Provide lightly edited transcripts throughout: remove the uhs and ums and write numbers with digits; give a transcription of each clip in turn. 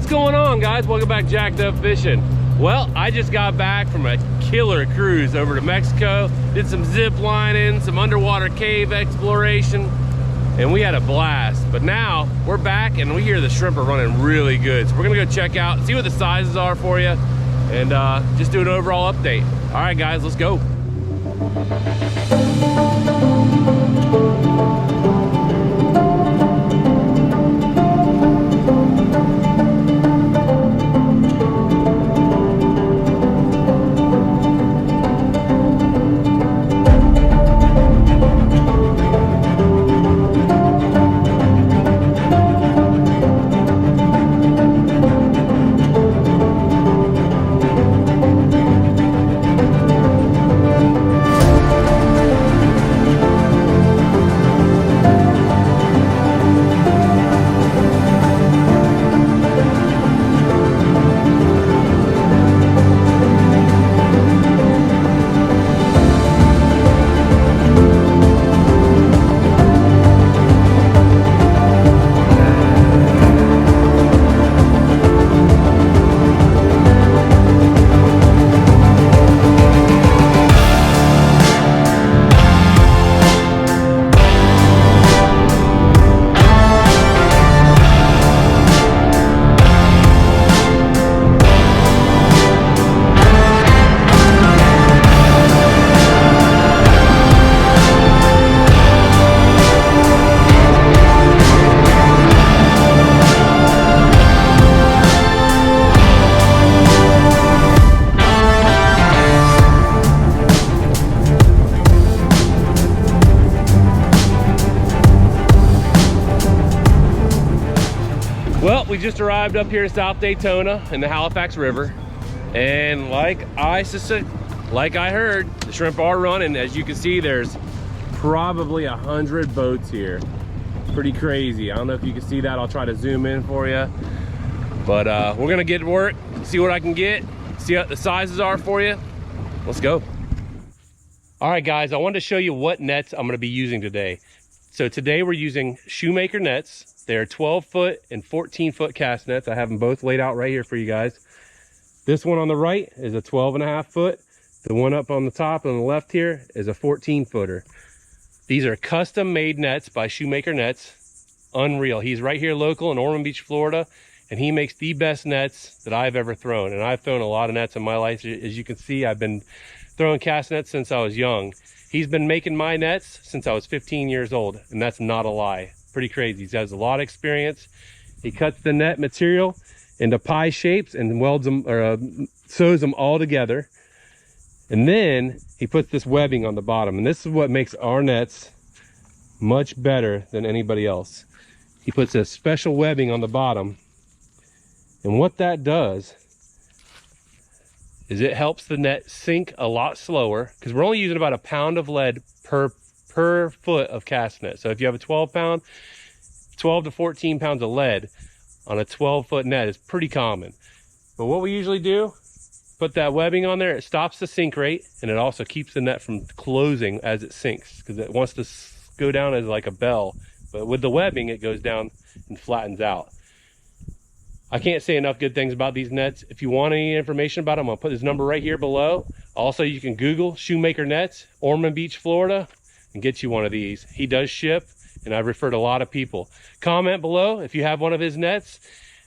What's going on, guys? Welcome back to Jacked Up Fishing. Well, I just got back from a killer cruise over to Mexico, did some zip lining, some underwater cave exploration, and we had a blast. But now we're back and we hear the shrimp are running really good. So we're gonna go check out, see what the sizes are for you, and just do an overall update. All right, guys, let's go. Well, we just arrived up here in South Daytona in the Halifax River, and like I heard, the shrimp are running. As you can see, there's probably 100 boats here. Pretty crazy. I don't know if you can see that. I'll try to zoom in for you, but we're gonna get to work, see what I can get, see what the sizes are for you. Let's go. All right, guys, I wanted to show you what nets I'm gonna be using today. So today we're using Shumaker nets. They're 12-foot and 14-foot cast nets. I have them both laid out right here for you guys. This one on the right is a 12.5-foot. The one up on the top on the left here is a 14-footer. These are custom made nets by Shumaker Nets. Unreal. He's right here local in Ormond Beach, Florida, and he makes the best nets that I've ever thrown. And I've thrown a lot of nets in my life. As you can see, I've been throwing cast nets since I was young. He's been making my nets since I was 15 years old, and that's not a lie. Pretty crazy. He has a lot of experience. He cuts the net material into pie shapes and welds them or sews them all together. And then he puts this webbing on the bottom. And this is what makes our nets much better than anybody else. He puts a special webbing on the bottom. And what that does is it helps the net sink a lot slower, because we're only using about 1 pound of lead per foot of cast net. So if you have a 12 to 14 pounds of lead on a 12-foot net is pretty common. But what we usually do, put that webbing on there, it stops the sink rate, and it also keeps the net from closing as it sinks, because it wants to go down as like a bell. But with the webbing, it goes down and flattens out. I can't say enough good things about these nets. If you want any information about them, I'll put his number right here below. Also, you can Google Shumaker Nets, Ormond Beach, Florida, and get you one of these. He does ship, and I've referred a lot of people. Comment below if you have one of his nets.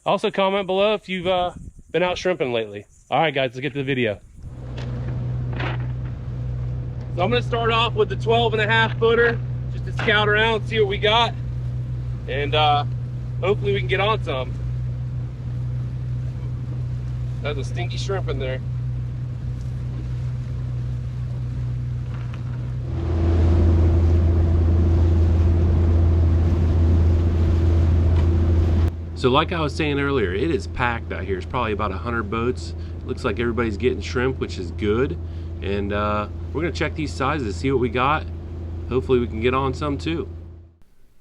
Also comment below if you've been out shrimping lately. All right, guys, let's get to the video. So I'm gonna start off with the 12.5-footer, just to scout around, see what we got, and hopefully we can get on some. There's a stinky shrimp in there. So like I was saying earlier, it is packed out here. It's probably about 100 boats. Looks like everybody's getting shrimp, which is good. And we're gonna check these sizes, see what we got. Hopefully we can get on some too.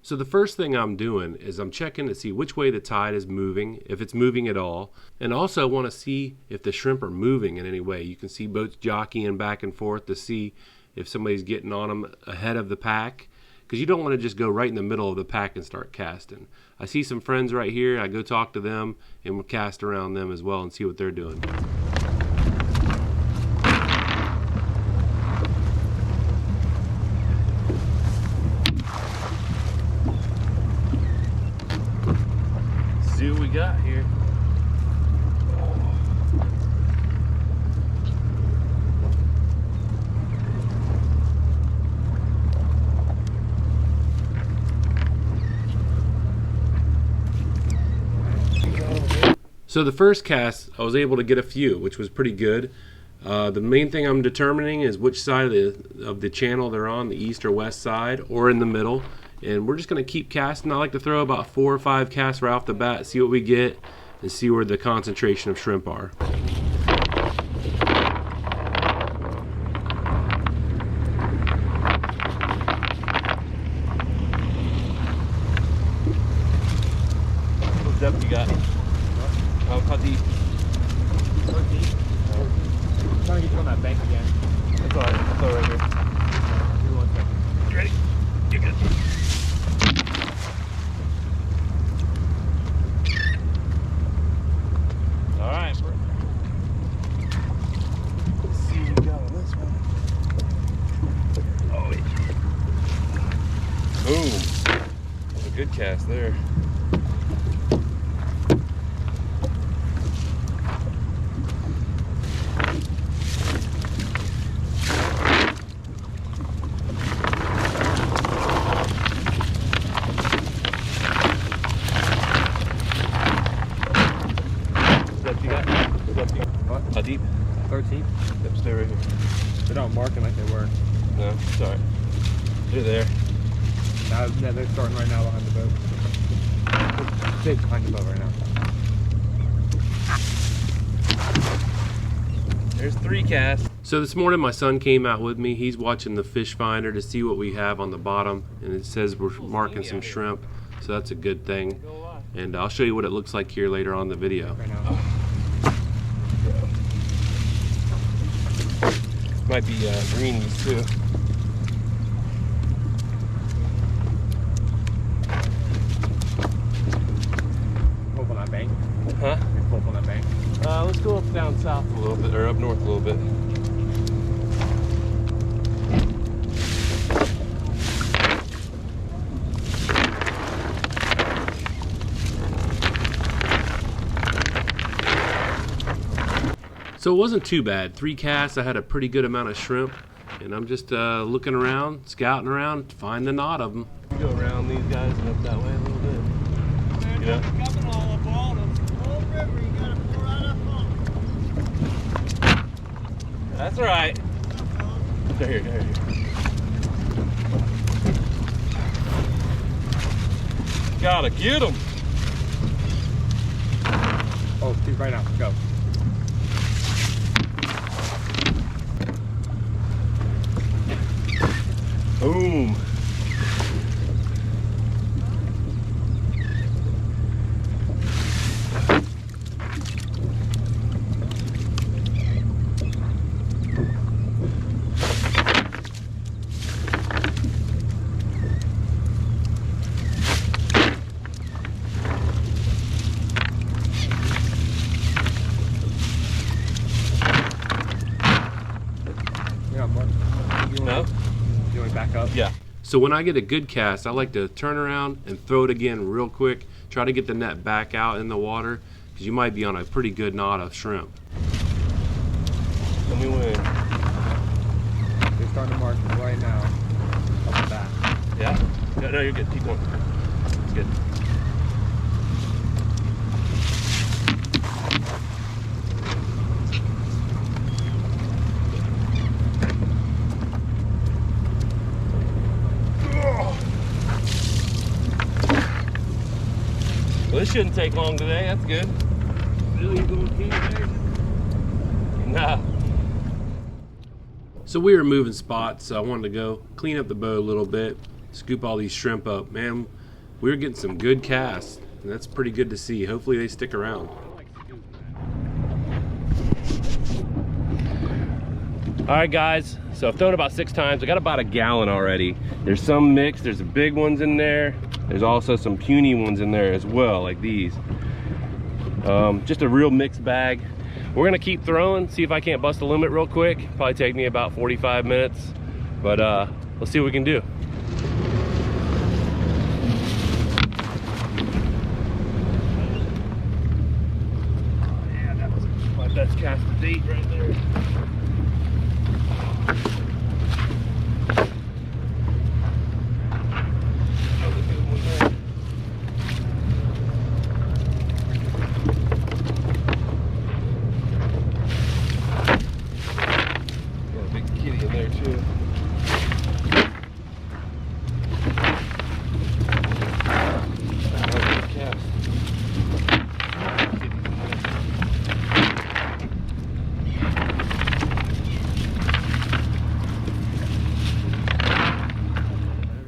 So the first thing I'm doing is I'm checking to see which way the tide is moving, if it's moving at all. And also I wanna see if the shrimp are moving in any way. You can see boats jockeying back and forth to see if somebody's getting on them ahead of the pack. because you don't want to just go right in the middle of the pack and start casting. I see some friends right here. I go talk to them and we'll cast around them as well and see what they're doing. See what we got here. So the first cast, I was able to get a few, which was pretty good. The main thing I'm determining is which side of the channel they're on, the east or west side, or in the middle. And we're just going to keep casting. I like to throw about 4 or 5 casts right off the bat, see what we get, and see where the concentration of shrimp are. What depth you got? How deep? 13. I'm trying to get you on that bank again. That's alright. I'll throw right here. Give me 1 second. You ready? You're good. Alright. Let's see what we got on this one. Oh, yeah. Boom. That's a good cast there. How deep? 13. Yep, stay right here. They're not marking like they were. No, it's alright. They're there. Now they're starting right now behind the boat. Big behind the boat right now. There's 3 casts. So this morning my son came out with me. He's watching the fish finder to see what we have on the bottom, and it says we're marking some shrimp, so that's a good thing. And I'll show you what it looks like here later on in the video. Right now. Might be greenies too. Pull up on that bank. Huh? Pull up on that bank. Let's go up down south a little bit, or up north a little bit. So it wasn't too bad. 3 casts, I had a pretty good amount of shrimp, and I'm just looking around, scouting around, to find the knot of them. Go around these guys and up that way a little bit. You know? Coming all up on them. Whole river, you gotta pour right up on them. That's right. They're here, they're here. Gotta get them. Oh, dude, right now. Go. Boom. Yeah, Mark. No? You want to back up? Yeah. So when I get a good cast, I like to turn around and throw it again real quick. Try to get the net back out in the water, because you might be on a pretty good knot of shrimp. Let me win. They're starting to mark right now. Up the back. Yeah? No, you're good. Keep going. It's good. Well, this shouldn't take long today. That's good. Really going king there? Nah. So we were moving spots, so I wanted to go clean up the boat a little bit, scoop all these shrimp up. Man, we were getting some good casts, and that's pretty good to see. Hopefully they stick around. All right, guys, so I've thrown about 6 times. I got about a gallon already. There's some mixed, there's the big ones in there. There's also some puny ones in there as well, like these. Just a real mixed bag. We're gonna keep throwing, see if I can't bust the limit real quick. Probably take me about 45 minutes, but let's see what we can do. Yeah, that was my best cast to date right there.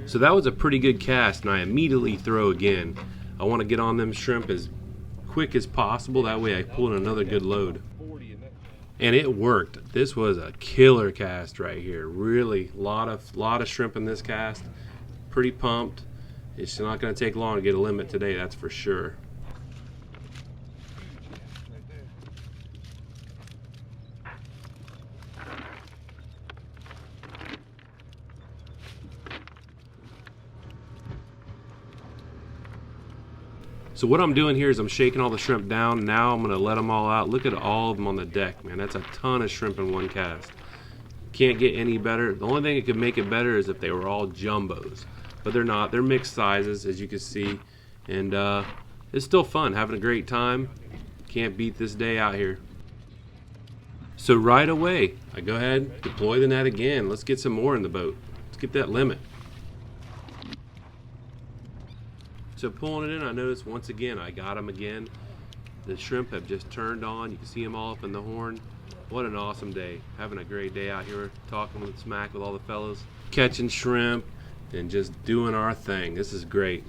So that was a pretty good cast, and I immediately throw again. I want to get on them shrimp as quick as possible, that way I pull in another good load. And it worked. This was a killer cast right here. Really, lot of shrimp in this cast. Pretty pumped. It's not going to take long to get a limit today, that's for sure. So what I'm doing here is I'm shaking all the shrimp down. Now I'm gonna let them all out. Look at all of them on the deck, man. That's a ton of shrimp in one cast. Can't get any better. The only thing that could make it better is if they were all jumbos, but they're not. They're mixed sizes, as you can see, and it's still fun, having a great time. Can't beat this day out here. So right away, I go ahead, deploy the net again. Let's get some more in the boat. Let's get that limit. So pulling it in, I noticed once again, I got them again. The shrimp have just turned on. You can see them all up in the horn. What an awesome day. Having a great day out here, talking with smack with all the fellas, catching shrimp and just doing our thing. This is great.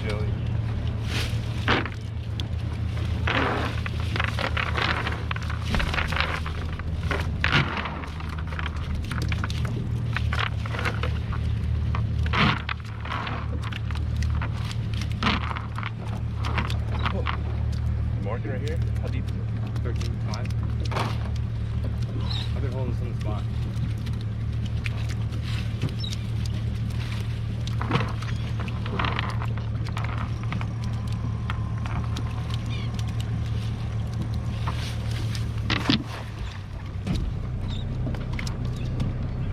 Jelly. Marking right here. How deep? 13.5. I've been holding this on the spot.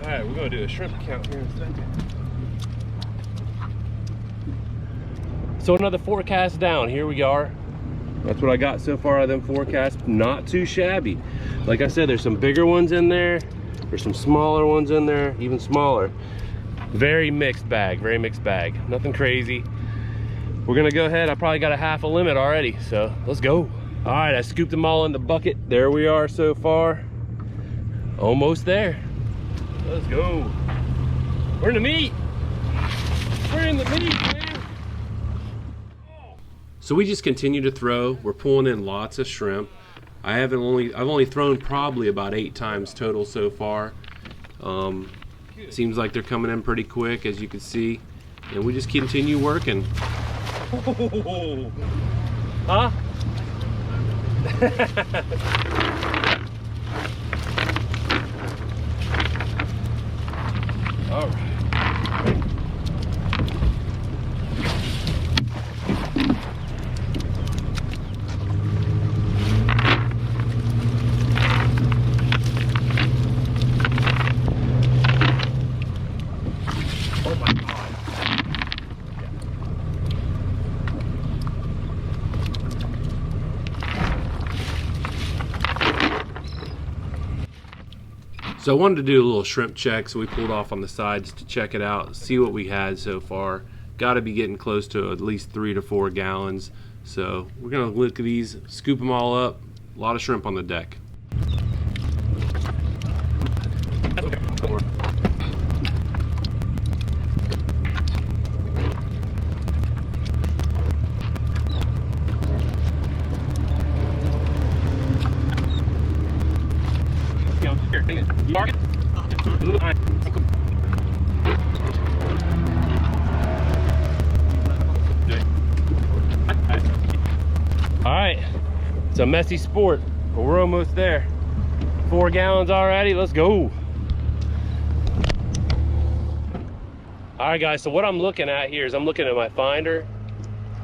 All right, we're gonna do a shrimp count here in a second. So another 4 casts down. Here we are. That's what I got so far out of them 4 casts. Not too shabby. Like I said, there's some bigger ones in there. There's some smaller ones in there, even smaller. Very mixed bag, very mixed bag. Nothing crazy. We're gonna go ahead. I probably got a half a limit already, so let's go. All right, I scooped them all in the bucket. There we are so far. Almost there. Let's go. We're in the meat. We're in the meat, man. So we just continue to throw. We're pulling in lots of shrimp. I've only thrown probably about 8 times total so far. Seems like they're coming in pretty quick, as you can see, and we just continue working. Huh? All right. So I wanted to do a little shrimp check, so we pulled off on the sides to check it out, see what we had so far. Got to be getting close to at least 3 to 4 gallons. So we're gonna look at these, scoop them all up. A lot of shrimp on the deck. All right, it's a messy sport, but we're almost there. 4 gallons already, let's go. All right guys, so what I'm looking at here is I'm looking at my finder,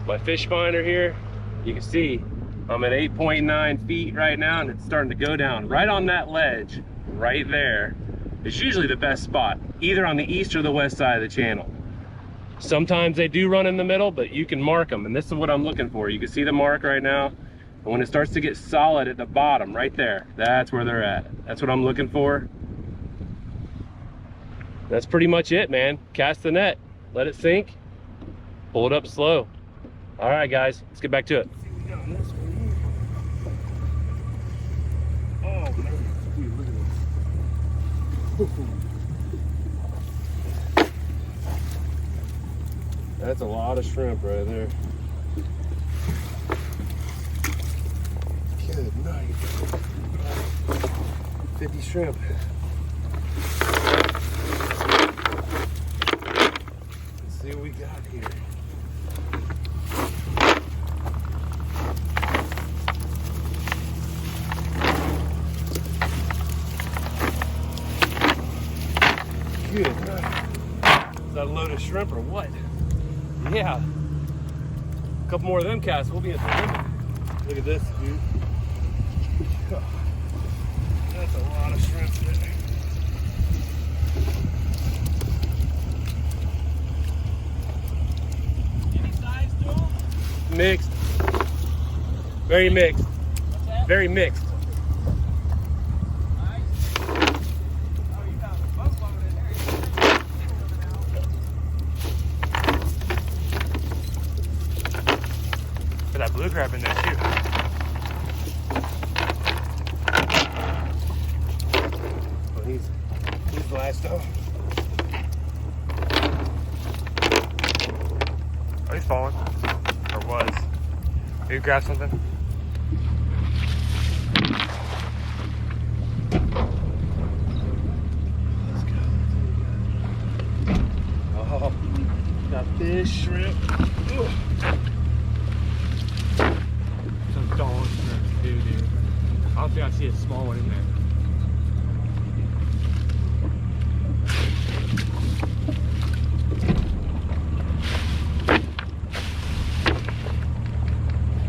my fish finder here. You can see I'm at 8.9 feet right now, and it's starting to go down. Right on that ledge, right there, is usually the best spot, either on the east or the west side of the channel. Sometimes they do run in the middle, but you can mark them, and this is what I'm looking for. You can see the mark right now, and when it starts to get solid at the bottom, right there, that's where they're at. That's what I'm looking for. That's pretty much it, man. Cast the net, let it sink, pull it up slow. All right, guys, let's get back to it. Oh, man. Look at this. That's a lot of shrimp right there. Good night. 50 shrimp. Let's see what we got here. Good night. Is that a load of shrimp or what? Yeah, a couple more of them casts, we'll be at the limit. Look at this, dude. That's a lot of shrimp there. Any size to them? Mixed. Very mixed. What's that? Very mixed. That blue crab in there too. Oh, he's last though. Oh, he's falling. Or was. Did you grab something? Let's go. Oh, got fish, shrimp. Ugh. Dude. I don't think I see a small one in there.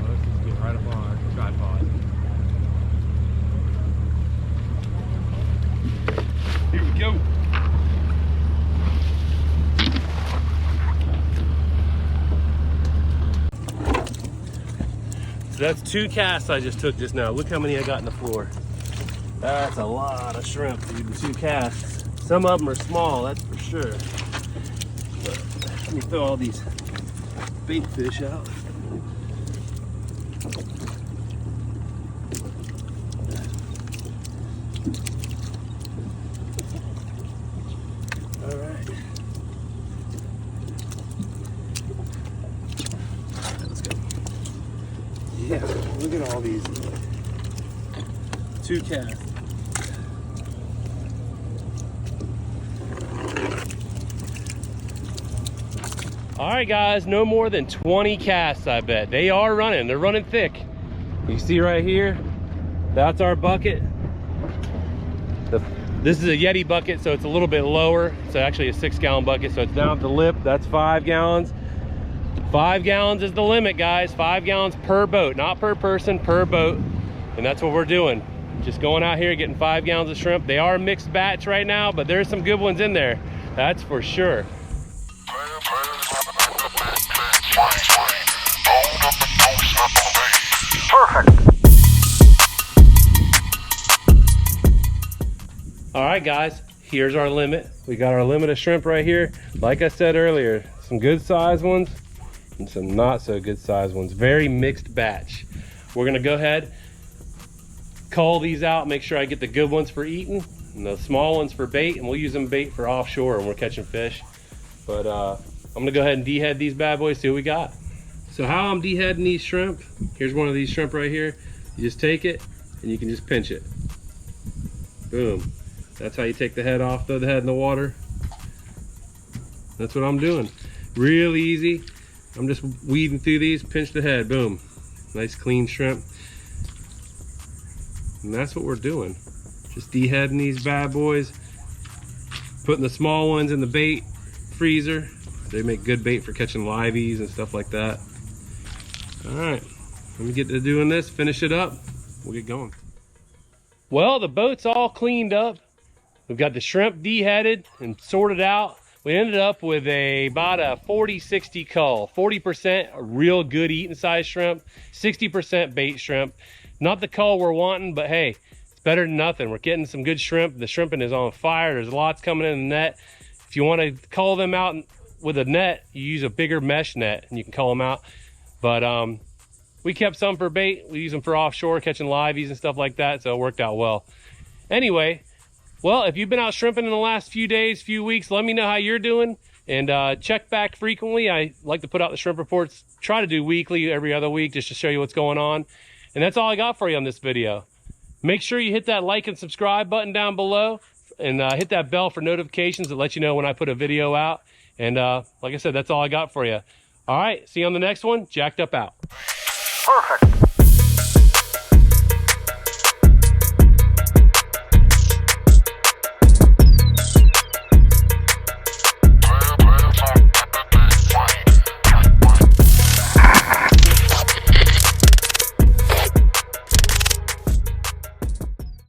Oh, this is getting right up on our tripod. Here we go. That's 2 casts I just took just now. Look how many I got in the floor. That's a lot of shrimp, dude, in 2 casts. Some of them are small, that's for sure. But let me throw all these bait fish out. All right. Let's go. Yeah, look at all these. 2 casts. All right, guys, no more than 20 casts, I bet. They are running, they're running thick. You see right here, that's our bucket. This is a Yeti bucket, so it's a little bit lower. It's actually a 6-gallon bucket, so it's down at the lip. That's 5 gallons. 5 gallons is the limit, guys. 5 gallons per boat, not per person, per boat. And that's what we're doing. Just going out here getting 5 gallons of shrimp. They are a mixed batch right now, but there's some good ones in there. That's for sure. Perfect. All right, guys, here's our limit. We got our limit of shrimp right here. Like I said earlier, some good size ones and some not so good size ones. Very mixed batch. We're gonna go ahead, cull these out, make sure I get the good ones for eating and the small ones for bait, and we'll use them bait for offshore when we're catching fish. But I'm gonna go ahead and dehead these bad boys, see what we got. So how I'm deheading these shrimp, here's one of these shrimp right here. You just take it and you can just pinch it. Boom. That's how you take the head off, throw the head in the water. That's what I'm doing. Real easy. I'm just weeding through these, pinch the head, boom. Nice clean shrimp. And that's what we're doing. Just deheading these bad boys. Putting the small ones in the bait freezer. They make good bait for catching liveys and stuff like that. All right, let me get to doing this, finish it up. We'll get going. Well, the boat's all cleaned up. We've got the shrimp deheaded and sorted out. We ended up with about a 40-60 cull. 40% real good eating size shrimp, 60% bait shrimp. Not the cull we're wanting, but hey, it's better than nothing. We're getting some good shrimp. The shrimping is on fire. There's lots coming in the net. If you want to cull them out with a net, you use a bigger mesh net and you can cull them out. But we kept some for bait. We use them for offshore, catching liveys and stuff like that, so it worked out well. Anyway, well, if you've been out shrimping in the last few days, few weeks, let me know how you're doing, and check back frequently. I like to put out the shrimp reports, try to do weekly, every other week, just to show you what's going on. And that's all I got for you on this video. Make sure you hit that like and subscribe button down below, and hit that bell for notifications that let you know when I put a video out. And like I said, that's all I got for you. All right, see you on the next one. Jacked Up out. Perfect.